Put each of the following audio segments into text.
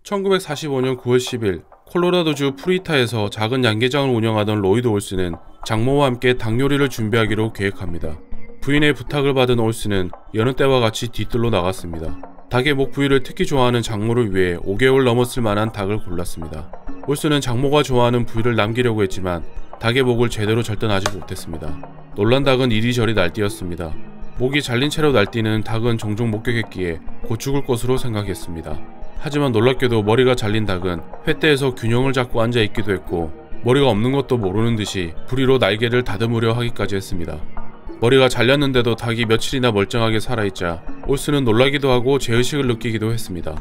1945년 9월 10일 콜로라도주 프리타에서 작은 양계장을 운영하던 로이드 올슨은 장모와 함께 닭 요리를 준비하기로 계획합니다. 부인의 부탁을 받은 올슨은 여느 때와 같이 뒤뜰로 나갔습니다. 닭의 목 부위를 특히 좋아하는 장모를 위해 5개월 넘었을 만한 닭을 골랐습니다. 올슨은 장모가 좋아하는 부위를 남기려고 했지만 닭의 목을 제대로 절단하지 못했습니다. 놀란 닭은 이리저리 날뛰었습니다. 목이 잘린 채로 날뛰는 닭은 종종 목격했기에 곧 죽을 것으로 생각했습니다. 하지만 놀랍게도 머리가 잘린 닭은 횃대에서 균형을 잡고 앉아있기도 했고 머리가 없는 것도 모르는 듯이 부리로 날개를 다듬으려 하기까지 했습니다. 머리가 잘렸는데도 닭이 며칠이나 멀쩡하게 살아있자 올슨은 놀라기도 하고 죄의식을 느끼기도 했습니다.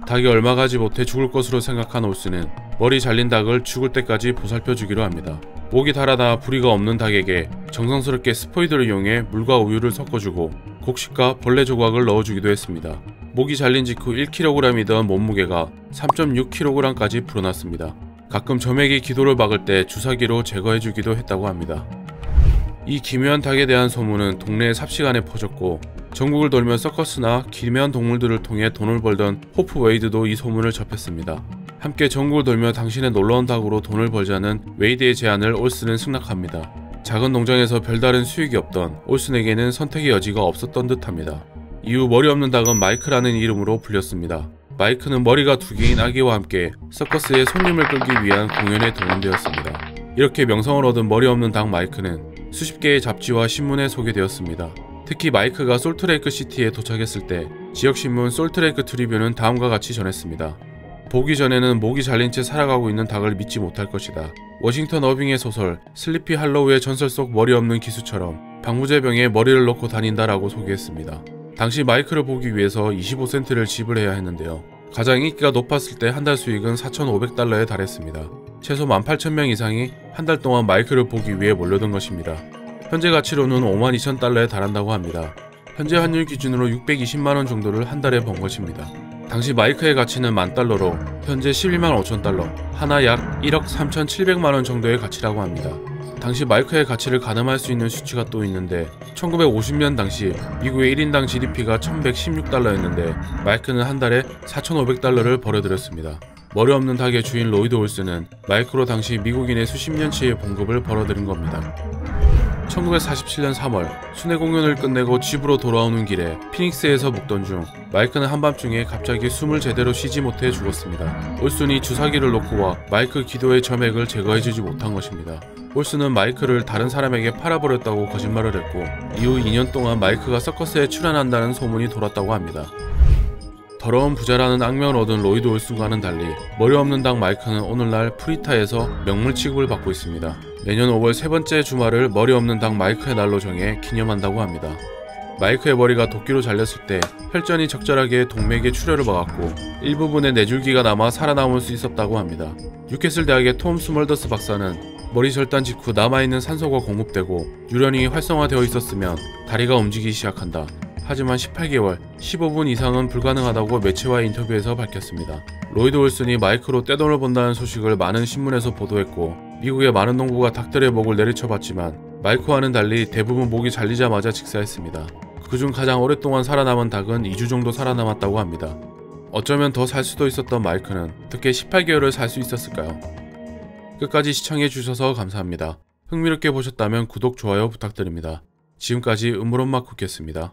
닭이 얼마 가지 못해 죽을 것으로 생각한 올슨은 머리 잘린 닭을 죽을 때까지 보살펴주기로 합니다. 목이 달아나 부리가 없는 닭에게 정성스럽게 스포이드를 이용해 물과 우유를 섞어주고 곡식과 벌레 조각을 넣어주기도 했습니다. 목이 잘린 직후 1kg이던 몸무게가 3.6kg까지 불어났습니다. 가끔 점액이 기도를 막을 때 주사기로 제거해주기도 했다고 합니다. 이 기묘한 닭에 대한 소문은 동네에 삽시간에 퍼졌고 전국을 돌며 서커스나 기묘한 동물들을 통해 돈을 벌던 호프 웨이드도 이 소문을 접했습니다. 함께 전국을 돌며 당신의 놀라운 닭으로 돈을 벌자는 웨이드의 제안을 올슨은 승낙합니다. 작은 농장에서 별다른 수익이 없던 올슨에게는 선택의 여지가 없었던 듯합니다. 이후 머리 없는 닭은 마이크라는 이름으로 불렸습니다. 마이크는 머리가 2개인 아기와 함께 서커스의 손님을 끌기 위한 공연에 동원되었습니다. 이렇게 명성을 얻은 머리 없는 닭 마이크는 수십 개의 잡지와 신문에 소개되었습니다. 특히 마이크가 솔트레이크 시티에 도착했을 때 지역신문 솔트레이크 트리뷴은 다음과 같이 전했습니다. 보기 전에는 목이 잘린 채 살아가고 있는 닭을 믿지 못할 것이다. 워싱턴 어빙의 소설 슬리피 할로우의 전설 속 머리 없는 기수처럼 방부제병에 머리를 넣고 다닌다라고 소개했습니다. 당시 마이크를 보기 위해서 25센트를 지불해야 했는데요. 가장 인기가 높았을 때 한 달 수익은 4,500달러에 달했습니다. 최소 18,000명 이상이 한 달 동안 마이크를 보기 위해 몰려든 것입니다. 현재 가치로는 52,000달러에 달한다고 합니다. 현재 환율 기준으로 620만원 정도를 한 달에 번 것입니다. 당시 마이크의 가치는 $10,000로 현재 115,000달러, 하나 약 1억 3,700만원 정도의 가치라고 합니다. 당시 마이크의 가치를 가늠할 수 있는 수치가 또 있는데 1950년 당시 미국의 1인당 GDP가 1,116달러였는데 마이크는 한 달에 4,500달러를 벌어들였습니다. 머리 없는 닭의 주인 로이드 올슨은 마이크로 당시 미국인의 수십 년치의 봉급을 벌어들인 겁니다. 1947년 3월 순회 공연을 끝내고 집으로 돌아오는 길에 피닉스에서 묵던 중 마이크는 한밤중에 갑자기 숨을 제대로 쉬지 못해 죽었습니다. 올슨이 주사기를 놓고 와 마이크 기도의 점액을 제거해주지 못한 것입니다. 올슨은 마이크를 다른 사람에게 팔아버렸다고 거짓말을 했고 이후 2년 동안 마이크가 서커스에 출연한다는 소문이 돌았다고 합니다. 더러운 부자라는 악명을 얻은 로이드 올슨과는 달리 머리 없는 닭 마이크는 오늘날 프리타에서 명물 취급을 받고 있습니다. 내년 5월 세 번째 주말을 머리 없는 닭 마이크의 날로 정해 기념한다고 합니다. 마이크의 머리가 도끼로 잘렸을 때 혈전이 적절하게 동맥에 출혈을 막았고 일부분의 뇌줄기가 남아 살아남을 수 있었다고 합니다. 뉴캐슬 대학의 톰 스몰더스 박사는 머리 절단 직후 남아있는 산소가 공급되고 유련이 활성화되어 있었으면 다리가 움직이기 시작한다. 하지만 18개월, 15분 이상은 불가능하다고 매체와의 인터뷰에서 밝혔습니다. 로이드 올슨이 마이크로 떼돈을 번다는 소식을 많은 신문에서 보도했고 미국의 많은 농부가 닭들의 목을 내리쳐봤지만 마이크와는 달리 대부분 목이 잘리자마자 직사했습니다. 그중 가장 오랫동안 살아남은 닭은 2주 정도 살아남았다고 합니다. 어쩌면 더 살 수도 있었던 마이크는 어떻게 18개월을 살 수 있었을까요? 끝까지 시청해주셔서 감사합니다. 흥미롭게 보셨다면 구독, 좋아요 부탁드립니다. 지금까지 음모론마쿠였습니다.